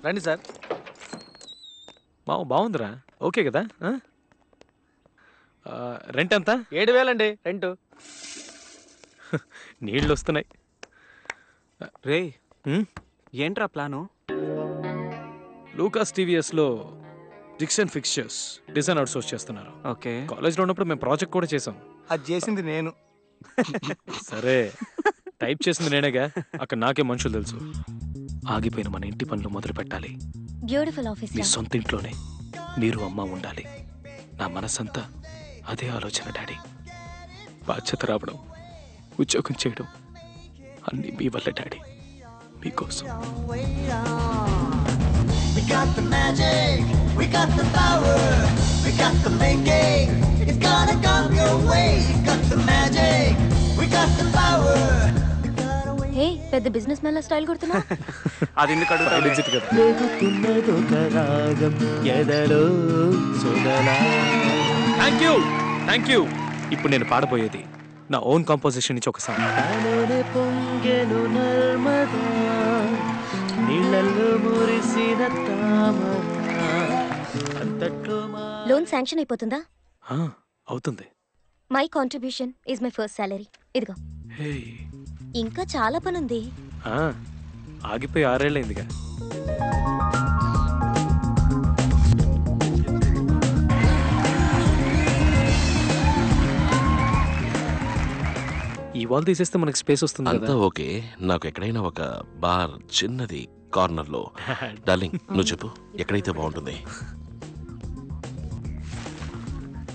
రండి సార్. బాగుందిరా. ఓకే కదా? రెంట్ ఎంత? 7,000 అండి రెంట్. నీళ్ళు వస్తున్నాయి. రే హ్మ్? ఏంట్రా ప్లాను? లూకాస్ టీవీఎస్లో డిక్షన్ ఫిక్స్చర్స్ డిజైన్ అవుట్సోర్స్ చేస్తున్నారు. ఓకే. కాలేజ్లో ఉన్నప్పుడు మేము ప్రాజెక్ట్ కూడా చేసాం. అది చేసింది నేను. సరే, టైప్ చేసింది నేనేగా. అక్కడ నాకే మనుషులు తెలుసు. ఆగిపోయిన మన ఇంటి పనులు మొదలు పెట్టాలి. బ్యూటిఫుల్ ఆఫీస్ మీ సొంత ఇంట్లోనే మీరు అమ్మ ఉండాలి. నా మనసంతా అదే ఆలోచన డాడీ. బాధ్యత రావడం, ఉద్యోగం చేయడం అన్నీ మీ వల్ల డాడీ. మీకోసం. We got the magic, we got the power, we got the making, it's gonna come your way. We got the magic, we got the power. హే, పెద్ద బిజినెస్ మ్యాన్ స్టైల్ కొడుతున్నా. అది ఎందుకు అడుగుతావు? డిజిట్ కదా. Thank you. ఇప్పుడు నేను పాడబోయేది నా own composition నుంచి ఒక సాంగ్. లోన్ శాంక్షన్ అయిపోతుందా? అవుతుంది. My contribution is my first salary. ఇదిగో. హే, ఇంకా చాలా పనుంది. ఆగిపోయి 6 ఏళ్ళైందిగా. ఈ వాల్ తీసేస్తే మనకి స్పేస్ వస్తుంది అంతా కదా. ఓకే. నాకు ఎక్కడైనా ఒక బార్ చిన్నది కార్నర్ లో. డార్లింగ్, నువ్వు చెప్పు ఎక్కడైతే బాగుంటుంది?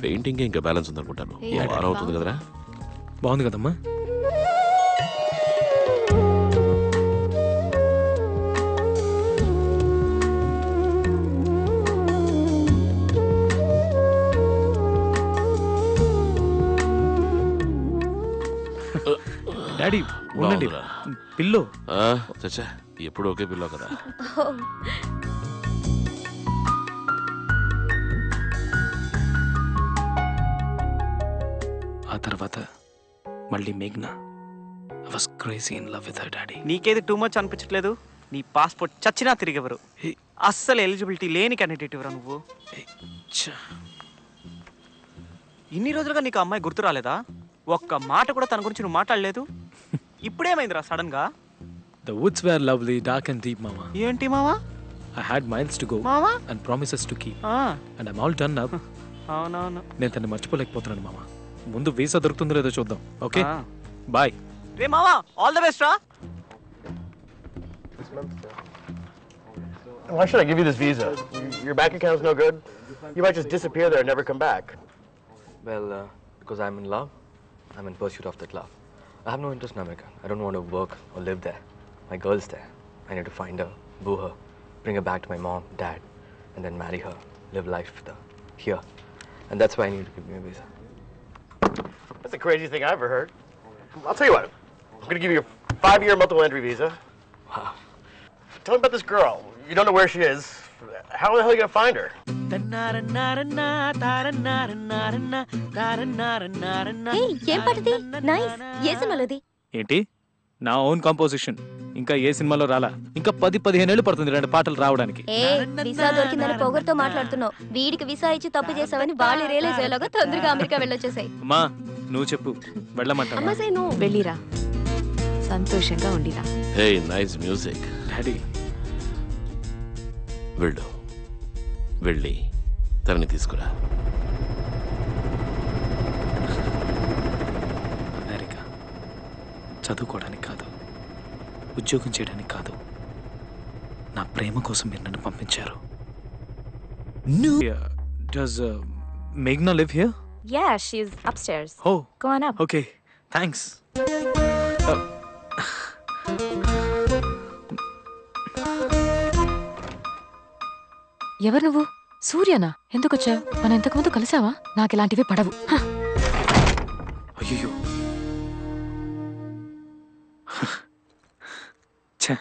పెయింటింగ్ ఇంకా బ్యాలెన్స్ ఉందనుకుంటాను. వారం అవుతుంది కదరా? బాగుంది కదమ్మా. డాడీ ఉండండి. బాగుందిరా. పిల్లో. చచ్చా, ఎప్పుడు ఒకే పిల్లో కదా. ఆ తర్వాత మళ్ళీ మేఘ్నా. I was crazy in love with her daddy. నీకేది టూ మచ్ అనిపించట్లేదు? నీ పాస్పోర్ట్ చచ్చినా తిరిగెవరు. హే. అస్సలు ఎలిజిబిలిటీ లేని క్యాండిడేట్ రా నువ్వు. ఇన్ని రోజులుగా నీకు అమ్మాయి గుర్తు రాలేదా? ఒక్క మాట కూడా తన గురించి నువ్వు మాట్లాడలేదు. ఇప్పుడేమైందిరా సడన్ గా? The woods were lovely, dark and deep, mama. ఏంటి మావా? I had miles to go మావా? and promises to keep. And I'm all done now. అవునవును. నేను తన్ని మర్చిపోలేకపోతున్నాను మామ. ముందు వీసా దొరుకుతుందో లేదో చూద్దాం. Okay, bye. రే మావా, ఆల్ ద బెస్ట్ రా. Why should I give you this visa? Your bank account's no good? You might just disappear there and never come back. Well, because I'm in love. I'm in pursuit of that love. I have no interest in America. I don't want to work or live there. My girl's there. I need to find her, boo her, bring her back to my mom, dad, and then marry her, live life with her here. And that's why I need to give me a visa. That's the craziest thing I've ever heard. I'll tell you what. I'm going to give you a 5-year multiple entry visa. Wow. Tell me about this girl. You don't know where she is. How the hell are you going to find her? హే, ఏం పాటది? Nice. ఏ సినిమాలోది? ఏంటి? నా own composition. ఇంకా ఏ సినిమాలో రాలా. ఇంకా 10-15 ఏళ్ళు పడుతుంది ఇలాంటి పాటలు రావడానికి. వీసా దొరికిందని పొగరుతో మాట్లాడుతున్నావు. వీడికి వీసా ఇచ్చి తప్పు చేసావని వాళ్ళు రియలైజ్ అయ్యేలాగా తొందరగా అమెరికా వెళ్ళొచ్చేసాయి. అమ్మా, నువ్వు చెప్పు, వెళ్ళమంటా? వెళ్ళిరా, సంతోషంగా ఉండిరా. హే, నైస్ మ్యూజిక్. డాడీ, వెళ్ళు, వెళ్ళి తనని తీసుకురా. అమెరికా చదువుకోవడానికి కాదు, ఉద్యోగం చేయడానికి కాదు, నా ప్రేమ కోసం మీరు నన్ను పంపించారు. Does Meghna live here? Yeah, she's upstairs. Oh, Go on up. okay. Thanks. ఎవరు నువ్వు? సూర్యనా? ఎందుకొచ్చావు? మనం ఇంతకుముందు కలిసావా? నాకు ఇలాంటివి పడవు. అయ్యో, ఛ.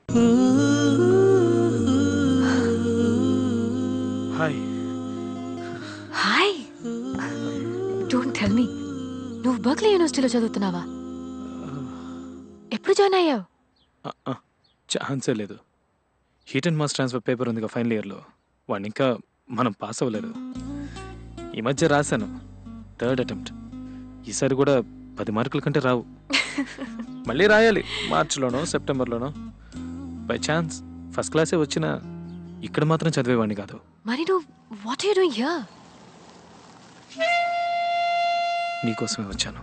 Ooh. నువ్వు బర్క్లీ యూనివర్సిటీలో చదువుతున్నావా? ఎప్పుడు జాయిన్ అయ్యావు? ఛాన్సే లేదు. Heat and mass transfer paper ఉందిగా ఫైనల్ ఇయర్లో, వాడిని ఇంకా మనం పాస్ అవ్వలేదు. ఈ మధ్య రాశాను, 3rd అటెంప్ట్. ఈసారి కూడా 10 మార్కుల కంటే రావు. మళ్ళీ రాయాలి, మార్చిలోనో సెప్టెంబర్లోనో. బై ఛాన్స్ ఫస్ట్ క్లాసే వచ్చినా ఇక్కడ మాత్రం చదివేవాడిని కాదు. మరి నువ్వు what are you doing here? నీకోసమే వచ్చాను.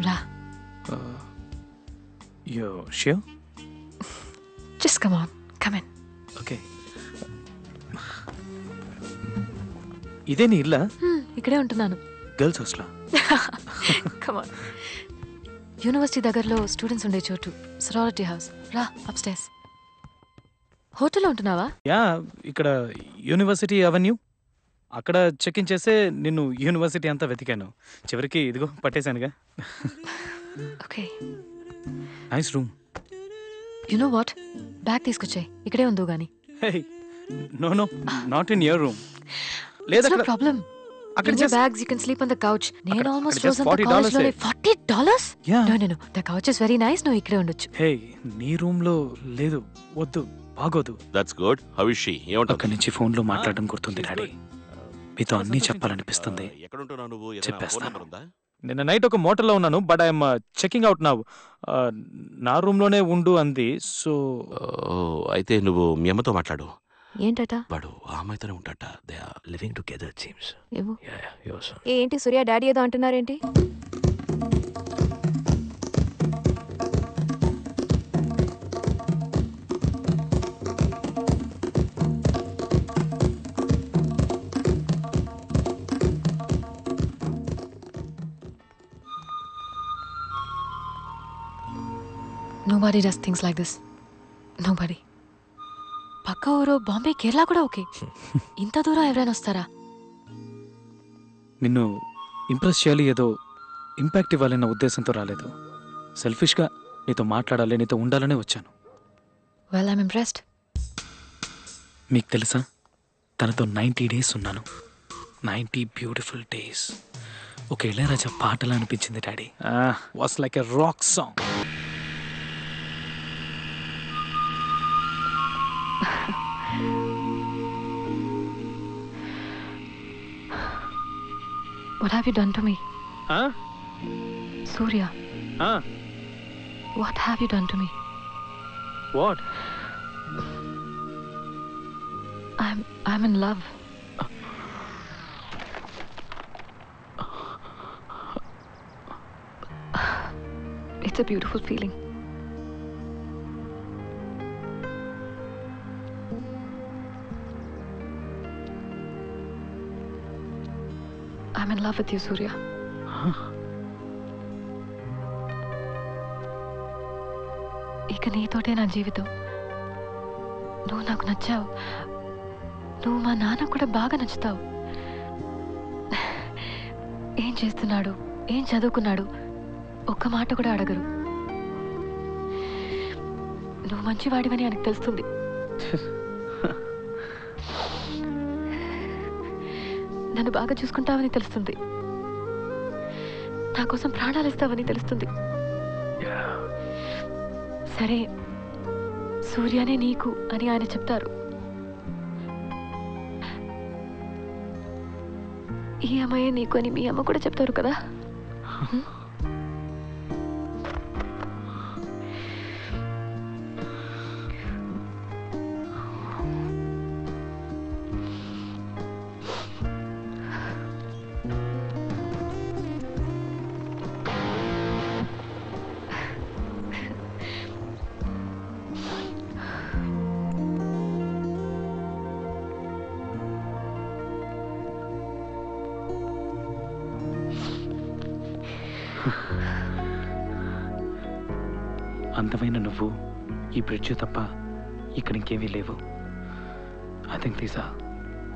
రా. Yo sure? Just come on, come in. Okay. ఇదే నీ ఇల్లా? ఇక్కడే ఉంటున్నాను. గర్ల్స్ హాస్టలా? Come on. యూనివర్సిటీ దగ్గరలో స్టూడెంట్స్ ఉండే చోటు సరారిటీ హౌస్. రా అప్స్టైర్స్. హోటల్లో ఉంటున్నావా? యా, ఇక్కడ యూనివర్సిటీ అవెన్యూ. అక్కడ చెక్ ఇన్ చేసే నిన్ను యూనివర్సిటీ అంతా వెతికాను. చివరికి ఇదిగో పట్టేశానుగా. Okay. Nice room. You know what, bag తీసుకొచ్చాయి, ఇక్కడే ఉందో గానీ. No no, not in your room. లేదా నో ప్రాబ్లం. అక్కడ In your bags, you can sleep on the couch. నేను almost frozen the college లోనే. $40? Yeah. No. The couch is very nice. నువ్వు ఇక్కడే ఉండొచ్చు. హే, నీ రూమ్ లో లేదు, వద్దు, బాగోదు. That's good. How is she? ఏమంటావు? అక్కడి నుంచి ఫోన్లో మాట్లాడడం గుర్తుంది డాడీ. మీతో అన్నీ చెప్పాలనిపిస్తుంది. ఎక్కడ ఉంటున్నావు నువ్వు? చెప్పేస్తాను. నిన్న నైట్ ఒక మోటల్లో ఉన్నాను, but I'm checking out now. నా రూమ్ లోనే ఉండు అంది. సో అయితే నువ్వు మీ అమ్మతో మాట్లాడు. ఏంటట? వాడు ఆ అమ్మాయితోనే ఉంటాట. They are living together it seems. ఏంటి సూర్య, డాడీ ఏదో అంటున్నారేంటి? Nobody does things like this. Nobody. పక్క ఊరు బాంబే, కేరళ కూడా ఓకే. ఇంత దూరం ఎవరైనా వస్తారా? నిన్ను ఇంప్రెస్ చేయాలి, ఏదో ఇంపాక్ట్ ఇవ్వాలన్న ఉద్దేశంతో రాలేదు. సెల్ఫిష్గా నీతో మాట్లాడాలి, నీతో ఉండాలనే వచ్చాను. Well, I'm impressed. మీకు తెలుసా, తనతో 90 days ఉన్నాను. 90 బ్యూటిఫుల్ డేస్. ఒక ఇళయరాజా పాటలా అనిపించింది daddy. Was like a rock song. What have you done to me? Surya. What have you done to me? What? I'm in love. It's a beautiful feeling. I'm in love with you, Surya. ఇక నీతోటే నా జీవితం. నువ్వు నాకు నచ్చావు. నువ్వు మా నాన్న కూడా బాగా నచ్చుతావు. ఏం చేస్తున్నాడు, ఏం చదువుకున్నాడు, ఒక్క మాట కూడా అడగరు. నువ్వు మంచివాడివని ఆయనకు తెలుస్తుంది. నన్ను బాగా చూసుకుంటావని తెలుస్తుంది. నా కోసం ప్రాణాలు ఇస్తావని తెలుస్తుంది. సరే, సూర్యనే నీకు అని ఆయన చెప్తారు. ఈ అమ్మాయే నీకు అని మీ అమ్మ కూడా చెప్తారు కదా. అందమైన నువ్వు, ఈ బ్రిడ్జ్ తప్ప ఇక్కడ ఇంకేమీ లేవు. I think these are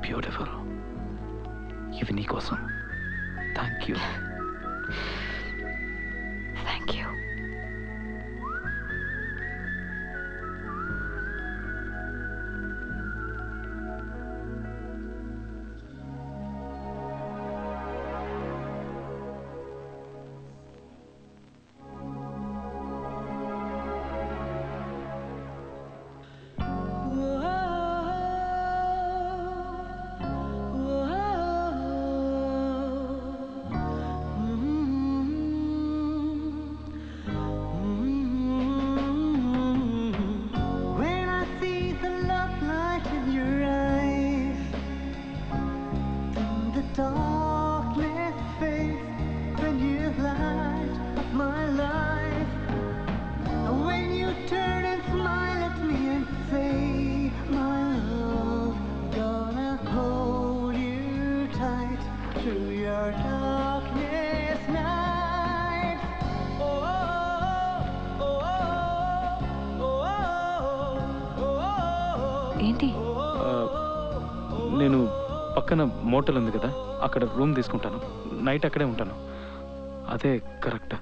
beautiful. ఇవి నీ కోసం. Thank you. Thank you. ఏంటి? నేను పక్కన మోటల్ ఉంది కదా, అక్కడ రూమ్ తీసుకుంటాను. నైట్ అక్కడే ఉంటాను. అదే correct.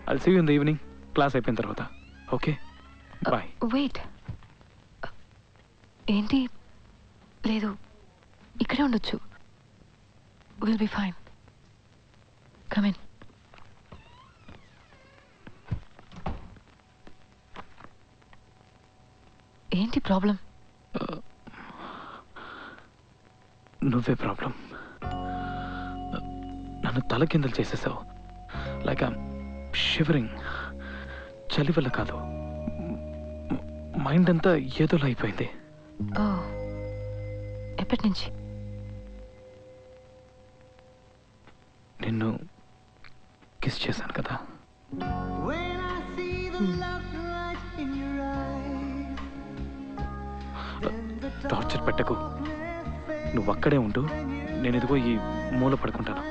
I'll see you in the evening, class అయిపోయిన తర్వాత. Okay, bye. వెయిట్, ఏంటి? లేదు, ఇక్కడే ఉండొచ్చు. Will be fine. Come in. ఏంటి ప్రాబ్లం? నువ్వే ప్రాబ్లం. నన్ను తలకిందలు చేసేసావు. Like I'm shivering. చలి వల్ల కాదు, మైండ్ అంతా ఏదోలా అయిపోయింది. ఓ, ఎప్పటి నుంచి? నిన్ను కిస్ చేశాను కదా. టార్చర్ పెట్టకు. నువ్వు అక్కడే ఉండు, నేను ఇదిగో ఈ మూల పడుకుంటాను.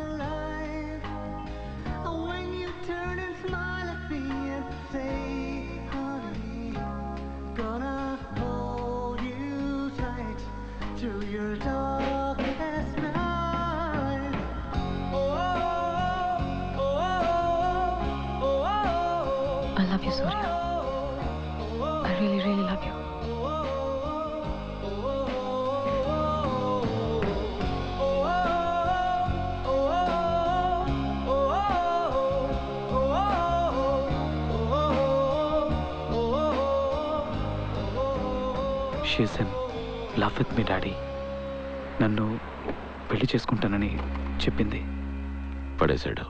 I love you, Surya. I really, really love you. She's in love with me daddy. నన్ను పెళ్లి చేసుకుంటానని చెప్పింది. పడేశాడు.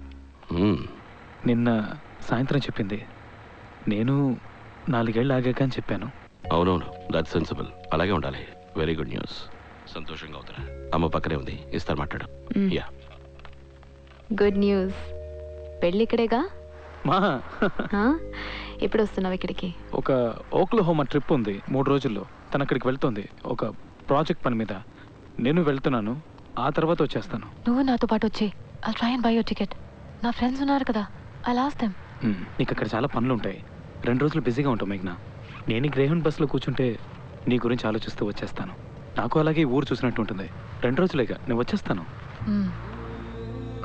నిన్న సాయంత్రం చెప్పింది. నేను 4 ఏళ్ళు ఆగాక అని చెప్పాను. అవునవును, దట్ సెన్సిబుల్. అలాగే ఉండాలి. Very good news. సంతోషంగా అవుతారా? అమ్మ పక్కనే ఉంది, ఇస్తారు, మాట్లాడు. Yeah, good news. పెళ్ళి ఇక్కడేగా? మా ఎప్పుడు వస్తున్నావు ఇక్కడికి? ఒక ఓక్లహోమా ట్రిప్ ఉంది 3 రోజుల్లో. తను అక్కడికి వెళ్తుంది ఒక ప్రాజెక్ట్ పని మీద. నేను వెళ్తున్నాను, ఆ తర్వాత వచ్చేస్తాను. నువ్వు నాతో పాటు వచ్చి I'll try and by your ticket. నా ఫ్రెండ్స్ ఉన్నారు కదా, ఐల్ ఆస్క్ దెమ్. నీకు అక్కడ చాలా పనులు ఉంటాయి. 2 రోజులు బిజీగా ఉంటావు మేఘ్నా. నేను గ్రేహౌండ్ బస్సులో కూర్చుంటే నీ గురించి ఆలోచిస్తూ వచ్చేస్తాను. నాకు అలాగే ఊరు చూసినట్టు ఉంటుంది. 2 రోజులేగా నేను వచ్చేస్తాను.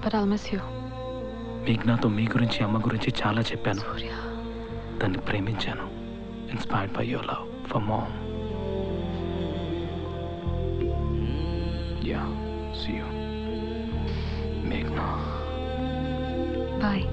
But I'll miss you. మేఘ్నాతో మీ గురించి, అమ్మ గురించి చాలా చెప్పాను. దాన్ని ప్రేమించాను. Inspired by your love for mom. Yeah, see you మేఘ్నా. బాయ్.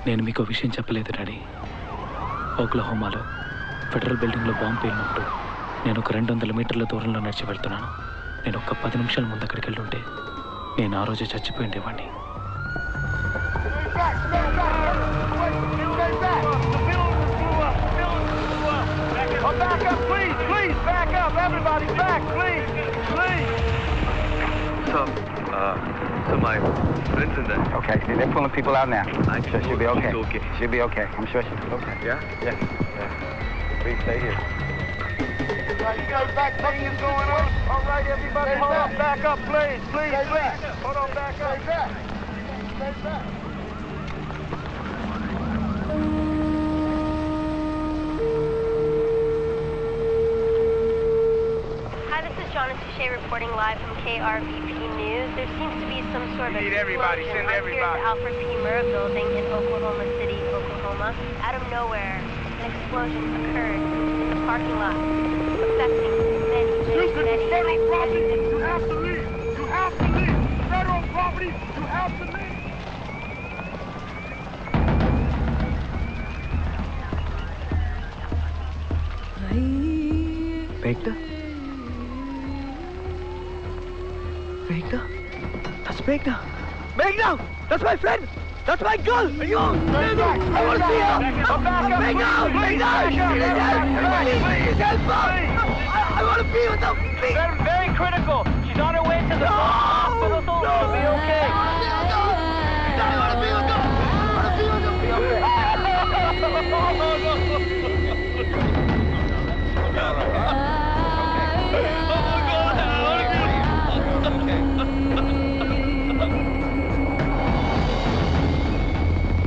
నేను మీకు విషయం చెప్పలేదు డాడీ. ఓక్లహోమాలో ఫెడరల్ బిల్డింగ్లో బాంబు పేలినప్పుడు నేను ఒక 200 మీటర్ల దూరంలో నడిచి వెళ్తున్నాను. నేను ఒక 10 నిమిషాల ముందు అక్కడికి వెళ్ళుంటే నేను ఆ రోజే చచ్చిపోయి ఉండేవాడిని. So my friends in there. Okay, see, they're pulling people out now. I'm sure she'll be okay. She's okay. She'll be okay. I'm sure she'll be okay. Yeah? Yeah. Please stay here. You guys back things going on? All right, everybody, hold on, back up, please, please. Hold on, back up. Stay back. Shea reporting live from KRVP News. There seems to be some sort of Need everybody, explosion send up here at the Alfred P. Murrah building in Oklahoma City, Oklahoma. Out of nowhere, an explosion occurred in the parking lot, affecting many. Houston, it's federal property. You have to leave. You have to leave. Federal property. You have to leave. Megna? Megna? That's Megna! Megna! That's my friend! That's my girl! Are you? I want to see her! Megna! Megna! Please help her! I want to be with her! Please! Very critical. She's on her way to the...